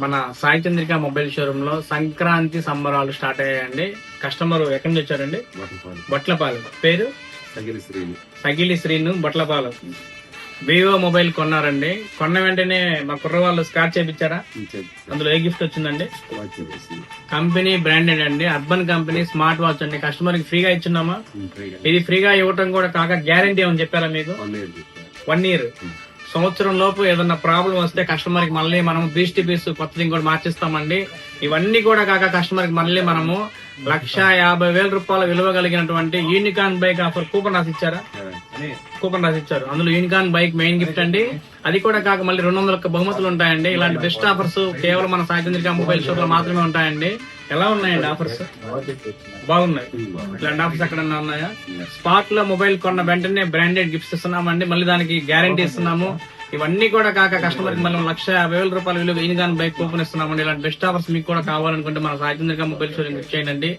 మన Sai Chandrika mobile showroom లో సంక్రాంతి సంబరాలు స్టార్ట్ అయ్యాయండి. కస్టమర్ ఎక్కడి నుంచి వచ్చారండి? బొట్లపాలెం. పేరు సగిలి శ్రీను, బొట్లపాలెం. వివో మొబైల్ కొన్నారండి. కొన్న వెంటనే మా కుర్రవాళ్ళు స్క్రాచ్ చేయించారా? అందులో ఏ గిఫ్ట్ వచ్చిందండి? కంపెనీ బ్రాండెడ్ అండి, అర్బన్ కంపెనీ స్మార్ట్ వాచ్ అండి. కస్టమర్ కి ఫ్రీగా ఇచ్చున్నామా? ఇది ఫ్రీగా ఇవ్వటం కూడా కాక గ్యారంటీ ఏమని చెప్పారా మీకు? 1 year. సంవత్సరం లోపు ఏదన్నా ప్రాబ్లం వస్తే కస్టమర్ కి మళ్ళీ మనం బీస్ట్ పీస్ కొత్తది కూడా మార్చిస్తామండి. ఇవన్నీ కూడా కాక కస్టమర్ కి మళ్ళీ మనము 1,50,000 రూపాయల విలువ కలిగినటువంటి యూనికాన్ బైక్ ఆఫర్ కూపన్ రాసి ఇచ్చారా? కూపన్ రాసి ఇచ్చారు. అందులో యూనికాన్ బైక్ మెయిన్ గిఫ్ట్ అండి. అది కూడా కాక మళ్ళీ 200 బహుమతులు ఉంటాయండి. ఇలాంటి బెస్ట్ ఆఫర్స్ కేవలం మన సాయి చంద్రిక మొబైల్ షాప్ లో మాత్రమే ఉంటాయండి. ఎలా ఉన్నాయండి ఆఫర్స్? బాగున్నాయి. ఇలాంటి ఆఫర్స్ ఎక్కడన్నా ఉన్నాయా? స్పాట్ లో మొబైల్ కొన్న వెంటనే బ్రాండెడ్ గిఫ్ట్స్ ఇస్తున్నామండి. మళ్ళీ దానికి గ్యారంటీ ఇస్తున్నాము. ఇవన్నీ కూడా కాక కస్టమర్ కి మళ్ళీ 1,50,000 రూపాయల విలువ యూనికాన్ బైక్ కూపన్ ఇస్తున్నామండి. ఇలాంటి బెస్ట్ ఆఫర్స్ మీకు కూడా కావాలనుకుంటే మన సాయి చంద్రిక మొబైల్ షోరూమ్ చేయండి.